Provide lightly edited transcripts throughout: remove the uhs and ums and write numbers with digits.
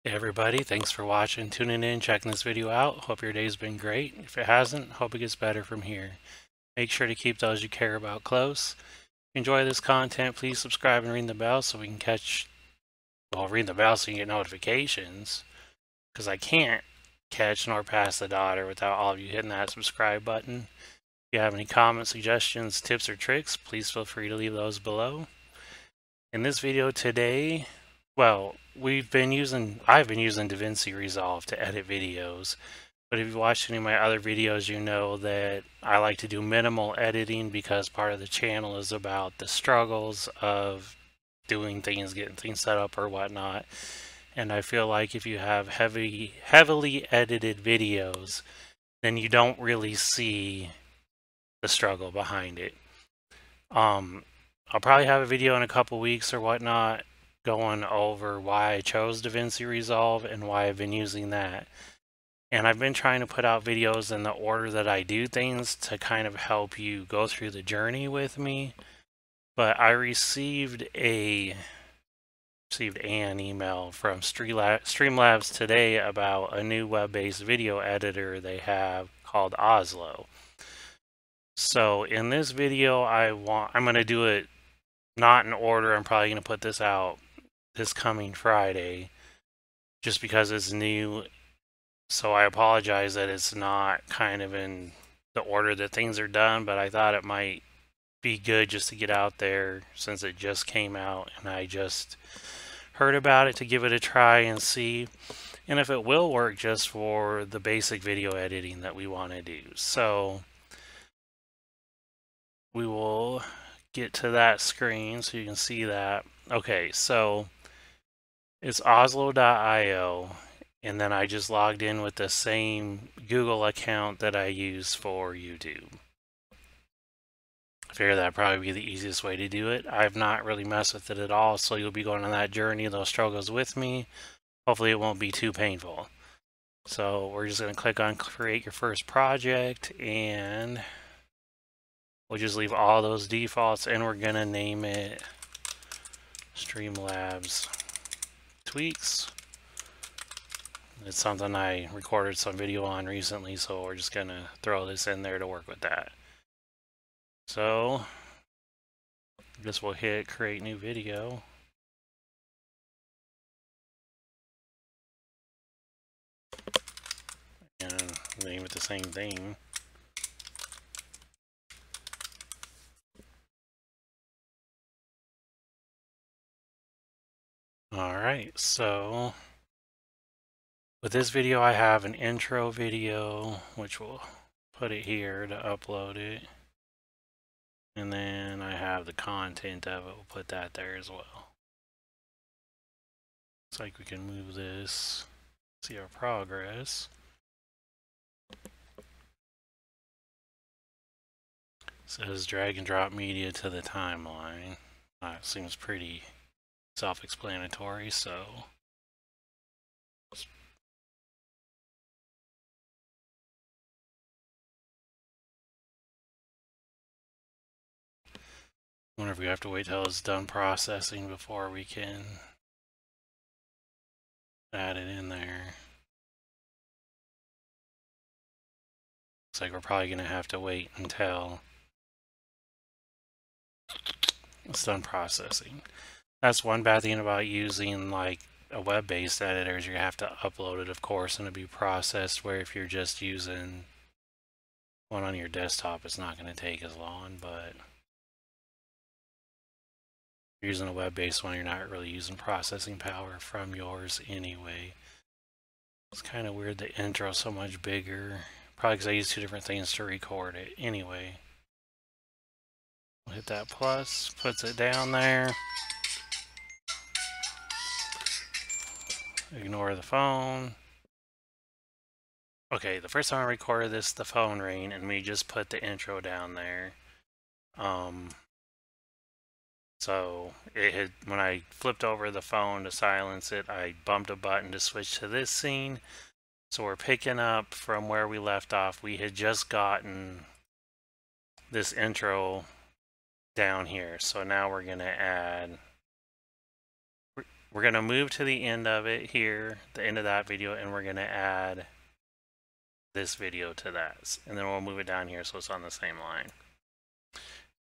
Hey everybody, thanks for watching, tuning in, checking this video out. Hope your day's been great. If it hasn't, hope it gets better from here. Make sure to keep those you care about close. If you enjoy this content, please subscribe and ring the bell so we can ring the bell so you can get notifications. Because I can't catch nor pass the daughter without all of you hitting that subscribe button. If you have any comments, suggestions, tips, or tricks, please feel free to leave those below. In this video today, well, I've been using DaVinci Resolve to edit videos, but if you've watched any of my other videos, you know that I like to do minimal editing because part of the channel is about the struggles of doing things, getting things set up or whatnot. And I feel like if you have heavily edited videos, then you don't really see the struggle behind it. I'll probably have a video in a couple weeks or whatnot going over why I chose DaVinci Resolve and why I've been using that. And I've been trying to put out videos in the order that I do things to kind of help you go through the journey with me. But I received an email from Streamlabs today about a new web-based video editor they have called Oslo. So in this video, I'm going to do it not in order. I'm probably going to put this out this coming Friday just because it's new. So I apologize that it's not kind of in the order that things are done, but I thought it might be good just to get out there since it just came out and I just heard about it to give it a try and see and if it will work just for the basic video editing that we want to do. So we will get to that screen so you can see that. Okay, so it's oslo.io, and then I just logged in with the same Google account that I use for YouTube. I figure that'd probably be the easiest way to do it. I've not really messed with it at all, so you'll be going on that journey, those struggles with me. Hopefully it won't be too painful. So we're just going to click on create your first project, and we'll just leave all those defaults, and we're going to name it Streamlabs Tweaks. It's something I recorded some video on recently, so we're just going to throw this in there to work with that. So I guess we'll hit create new video. And name it the same thing. Alright, so with this video I have an intro video, which we'll put it here to upload it. And then I have the content of it, we'll put that there as well. Looks like we can move this, see our progress. It says drag and drop media to the timeline. That seems pretty self-explanatory, so I wonder if we have to wait till it's done processing before we can add it in there. Looks like we're probably going to have to wait until it's done processing. That's one bad thing about using like a web-based editor is you have to upload it, of course, and it'll be processed, where if you're just using one on your desktop, it's not going to take as long, but if you're using a web-based one, you're not really using processing power from yours anyway. It's kind of weird the intro so much bigger. Probably because I use two different things to record it. Anyway, we'll hit that plus, puts it down there. Ignore the phone. Okay, the first time I recorded this, the phone rang, and we just put the intro down there. So it had, when I flipped over the phone to silence it, I bumped a button to switch to this scene. So we're picking up from where we left off. We had just gotten this intro down here. So now we're going to add, we're going to move to the end of it here, the end of that video, and we're going to add this video to that. And then we'll move it down here so it's on the same line.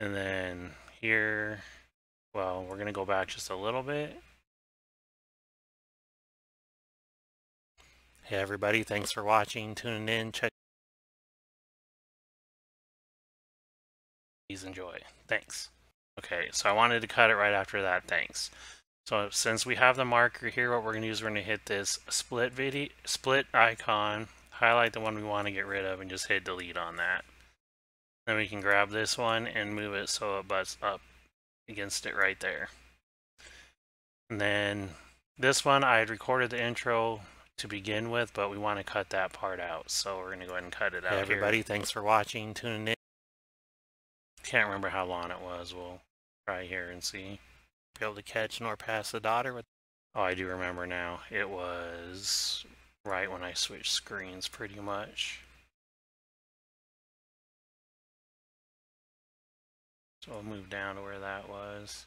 And then here, well, we're going to go back just a little bit. Hey everybody, thanks for watching, tuning in, please enjoy. Thanks. Okay, so I wanted to cut it right after that, thanks. So since we have the marker here, what we're going to do is we're going to hit this split icon, highlight the one we want to get rid of, and just hit delete on that. Then we can grab this one and move it so it butts up against it right there. And then this one, I had recorded the intro to begin with, but we want to cut that part out, so we're going to go ahead and cut it out. Hey everybody, thanks for watching, tuning in. Can't remember how long it was. We'll try here and see. Be able to catch nor pass the daughter with. Oh, I do remember now. It was right when I switched screens, pretty much. So I'll move down to where that was.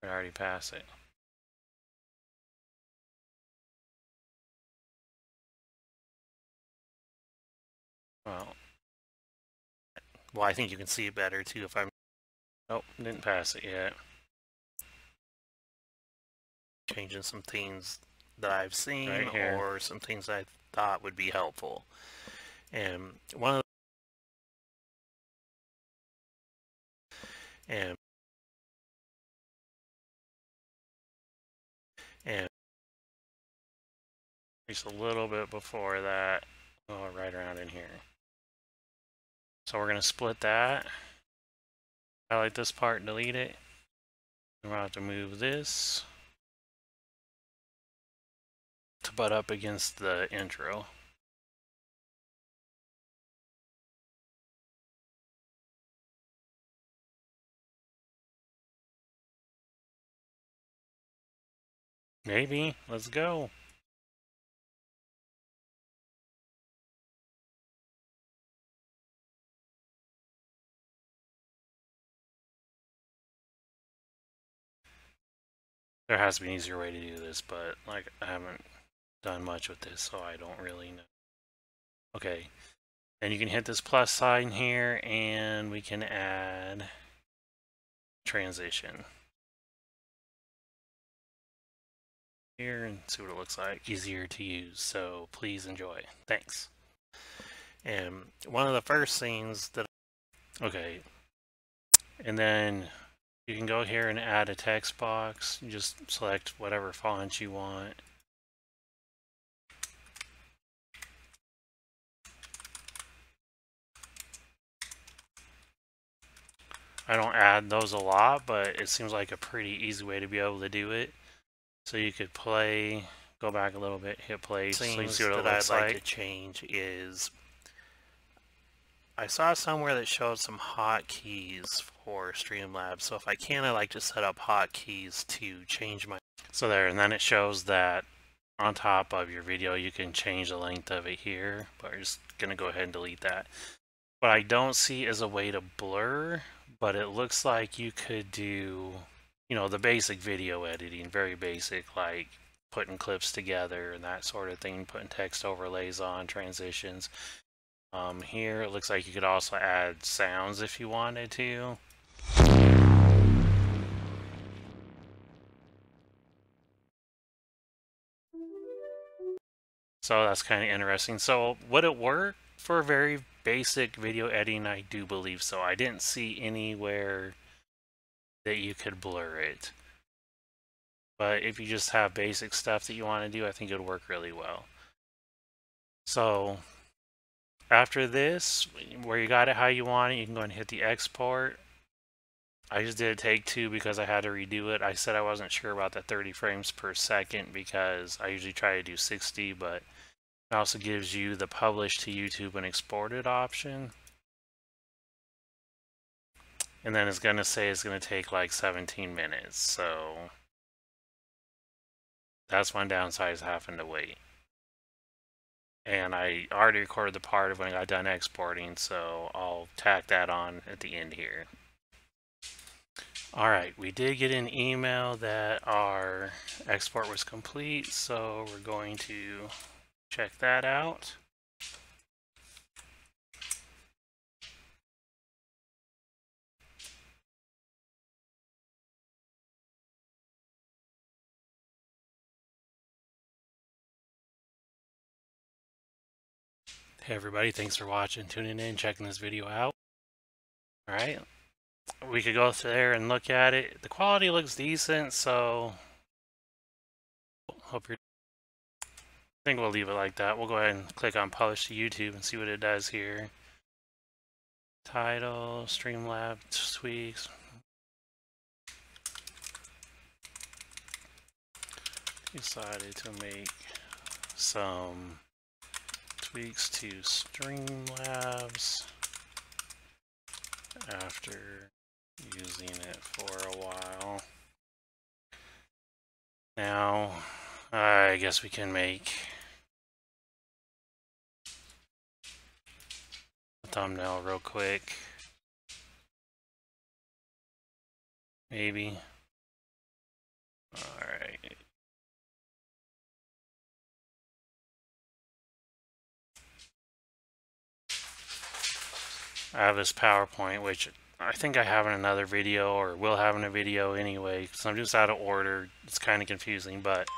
I already passed it. Well, I think you can see it better too if I'm. Nope, didn't pass it yet. Changing some things that I've seen right or some things I thought would be helpful. And one of the, and just a little bit before that, oh, right around in here. So we're going to split that, highlight this part, delete it, and we'll have to move this to butt up against the intro. Maybe, let's go. There has to be an easier way to do this, but like I haven't done much with this, so I don't really know. Okay, and you can hit this plus sign here, and we can add transition here and see what it looks like. Easier to use, so please enjoy. Thanks. And one of the first things that, okay, and then you can go here and add a text box. You just select whatever font you want. I don't add those a lot, but it seems like a pretty easy way to be able to do it. So you could play, go back a little bit, hit play, so you see what it looks like. I'd like to change is, I saw somewhere that showed some hotkeys for Streamlabs. So if I can, I like to set up hotkeys to change my. So there, and then it shows that on top of your video, you can change the length of it here. But we're just gonna go ahead and delete that. What I don't see is a way to blur, but it looks like you could do, you know, the basic video editing, very basic, like putting clips together and that sort of thing, putting text overlays on, transitions. Here it looks like you could also add sounds if you wanted to. So that's kind of interesting. So would it work for very basic video editing? I do believe so. I didn't see anywhere that you could blur it. But if you just have basic stuff that you want to do, I think it would work really well. So after this, where you got it how you want it, you can go and hit the export. I just did a take 2 because I had to redo it. I said I wasn't sure about the 30 frames per second because I usually try to do 60, but it also gives you the publish to YouTube and exported option. And then it's going to say it's going to take like 17 minutes. So that's one downside, is having to wait. And I already recorded the part of when I got done exporting, so I'll tack that on at the end here. Alright, we did get an email that our export was complete, so we're going to check that out. Hey everybody, thanks for watching, tuning in, checking this video out. Alright, we could go there and look at it. The quality looks decent, so hope you're... I think we'll leave it like that. We'll go ahead and click on publish to YouTube and see what it does here. Title, Streamlabs tweaks. Decided to make some tweaks to Streamlabs after using it for a while. Now, I guess we can make a thumbnail real quick. Maybe. Alright. I have this PowerPoint, which I think I have in another video, or will have in a video anyway, because I'm just out of order. It's kind of confusing, but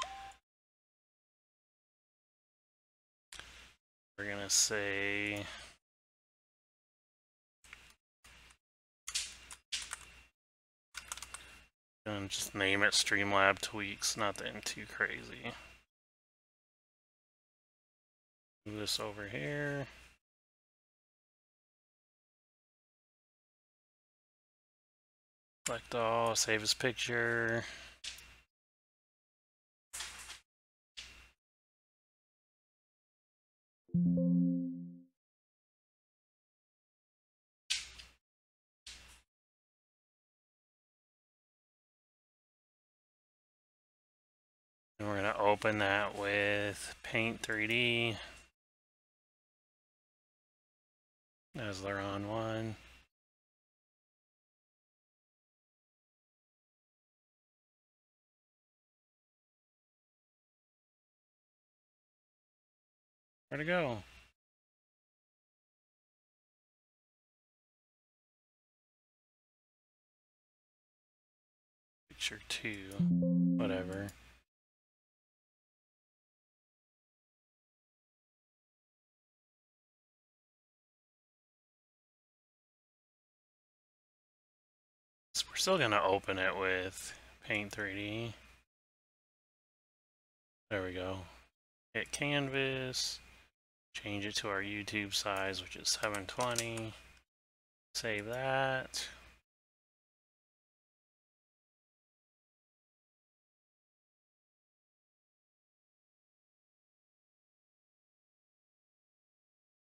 we're gonna say and just name it Streamlab Tweaks, nothing too crazy. Move this over here. Select all, save as picture. And we're going to open that with Paint 3D as they're on one. Where'd it go? Picture 2, whatever. So we're still going to open it with Paint 3D. There we go. Hit canvas, change it to our YouTube size, which is 720. Save that.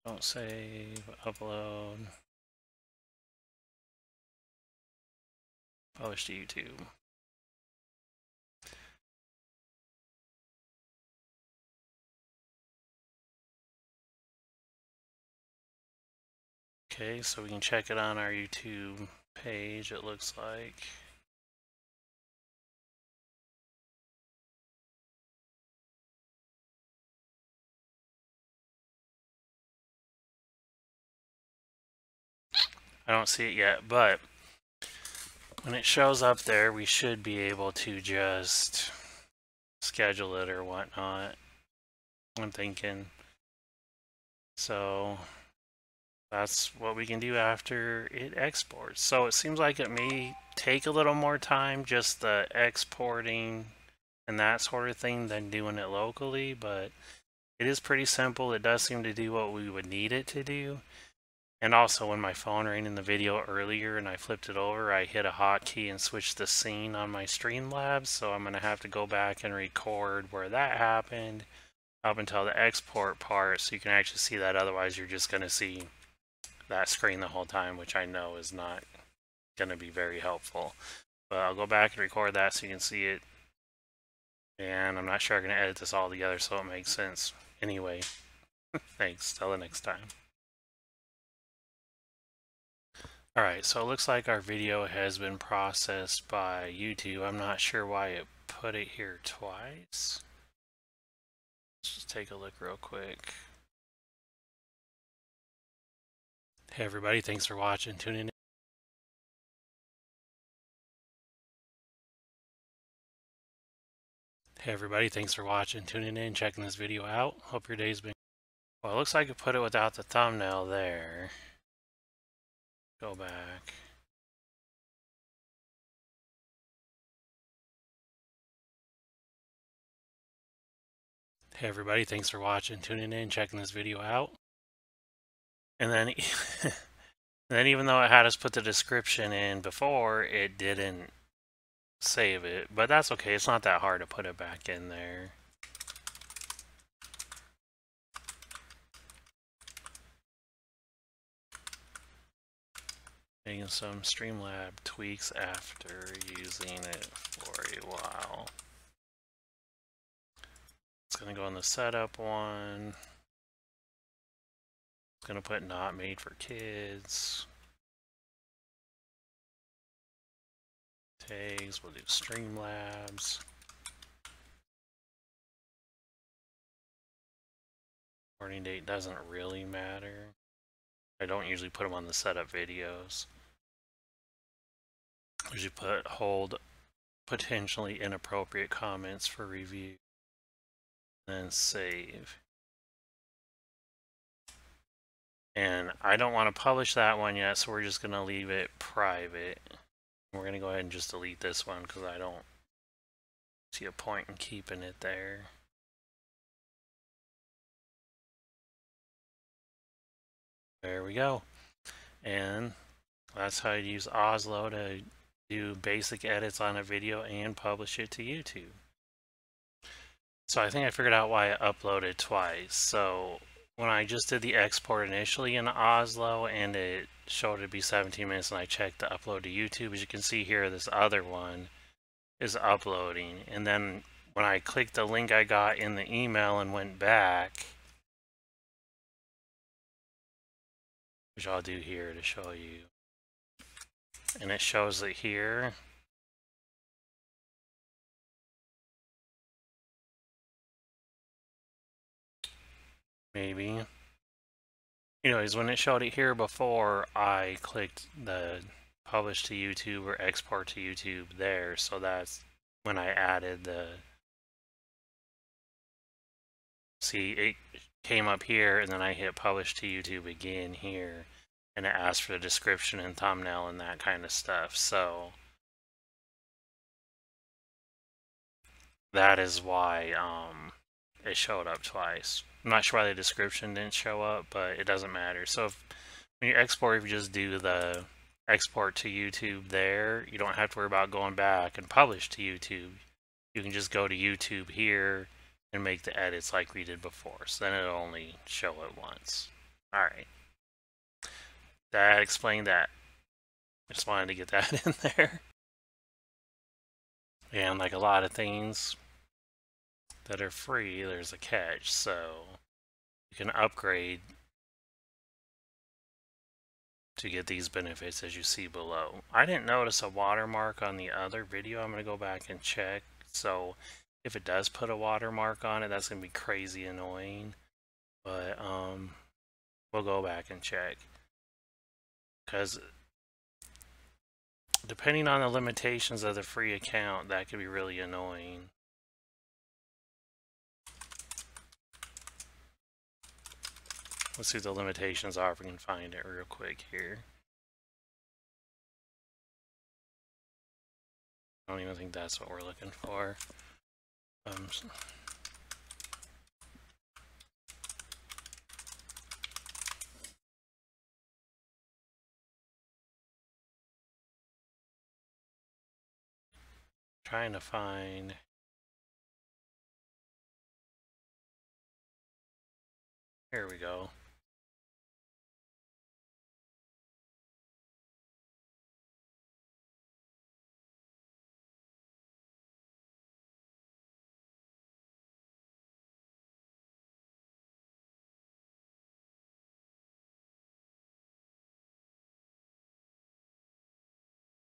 Don't save, upload. Publish to YouTube. Okay, so we can check it on our YouTube page, it looks like. I don't see it yet, but when it shows up there, we should be able to just schedule it or whatnot, I'm thinking. So that's what we can do after it exports. So it seems like it may take a little more time, just the exporting and that sort of thing, than doing it locally, but it is pretty simple. It does seem to do what we would need it to do. And also, when my phone rang in the video earlier and I flipped it over, I hit a hotkey and switched the scene on my Streamlabs, so I'm going to have to go back and record where that happened up until the export part, so you can actually see that. Otherwise, you're just going to see that screen the whole time, which I know is not going to be very helpful. But I'll go back and record that so you can see it. And I'm not sure I'm going to edit this all together so it makes sense. Anyway, thanks. Till the next time. Alright, so it looks like our video has been processed by YouTube. I'm not sure why it put it here twice. Let's just take a look real quick. Hey everybody, thanks for watching, tuning in. Hey everybody, thanks for watching, tuning in, checking this video out. Hope your day's been... Well, it looks like it put it without the thumbnail there. Go back. Hey everybody, thanks for watching, tuning in, checking this video out. And then, even though it had us put the description in before, it didn't save it. But that's okay, it's not that hard to put it back in there. Making some Streamlabs tweaks after using it for a while. It's going to go on the setup one. It's going to put not made for kids. Tags, we'll do Streamlabs. Recording date doesn't really matter. I don't usually put them on the setup videos. I usually hold potentially inappropriate comments for review. Then save. And I don't want to publish that one yet, so we're just going to leave it private. We're going to go ahead and just delete this one because I don't see a point in keeping it there. There we go. And that's how you use Oslo to do basic edits on a video and publish it to YouTube. So I think I figured out why I uploaded twice. So when I just did the export initially in Oslo and it showed it to be 17 minutes and I checked the upload to YouTube, as you can see here, this other one is uploading. And then when I clicked the link I got in the email and went back, which I'll do here to show you, and it shows it here. Maybe. Anyways, when it showed it here before, I clicked the publish to YouTube or export to YouTube there, so that's when I added the... See, it came up here, and then I hit publish to YouTube again here, and it asked for the description and thumbnail and that kind of stuff, so that is why it showed up twice. I'm not sure why the description didn't show up, but it doesn't matter. So when you export, if you just do the export to YouTube there, you don't have to worry about going back and publish to YouTube. You can just go to YouTube here and make the edits like we did before. So then it'll only show it once. Alright. That explained that. Just wanted to get that in there. And like a lot of things that are free, there's a catch. So you can upgrade to get these benefits as you see below. I didn't notice a watermark on the other video. I'm going to go back and check. So if it does put a watermark on it, that's going to be crazy annoying. But we'll go back and check. Because depending on the limitations of the free account, that could be really annoying. Let's see what the limitations are if we can find it real quick here. I don't even think that's what we're looking for. Trying to find... Here we go.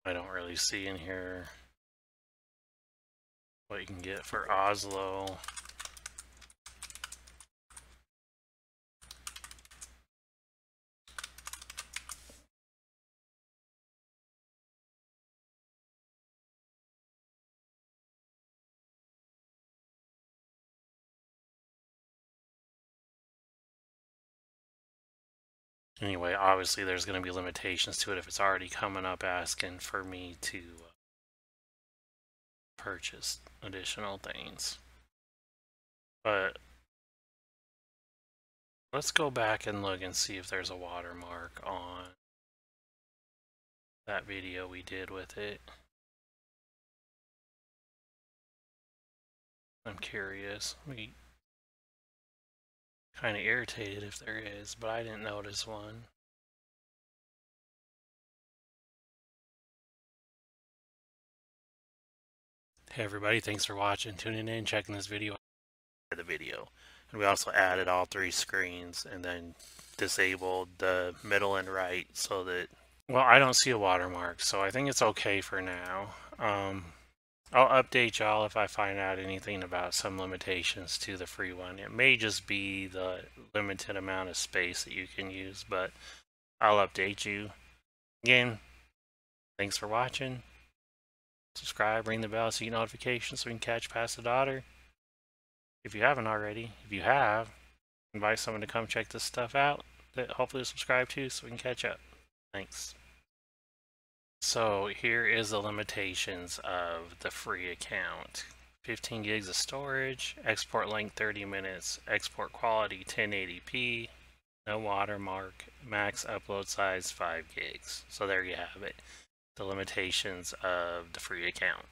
I don't really see in here what you can get for Oslo. Anyway, obviously there's going to be limitations to it if it's already coming up asking for me to purchase additional things. But let's go back and look and see if there's a watermark on that video we did with it. I'm curious. We kind of irritated if there is, but I didn't notice one. Hey everybody, thanks for watching, tuning in, checking this video. And we also added all 3 screens and then disabled the middle and right so that, well, I don't see a watermark, so I think it's okay for now. I'll update y'all if I find out anything about some limitations to the free one. It may just be the limited amount of space that you can use, but I'll update you. Again, thanks for watching. Subscribe, ring the bell so you get notifications so we can catch past the daughter. If you haven't already, if you have, invite someone to come check this stuff out that hopefully subscribe to so we can catch up. Thanks. So here is the limitations of the free account. 15 gigs of storage, export length 30 minutes, export quality 1080p, no watermark, max upload size 5 gigs. So there you have it, the limitations of the free account.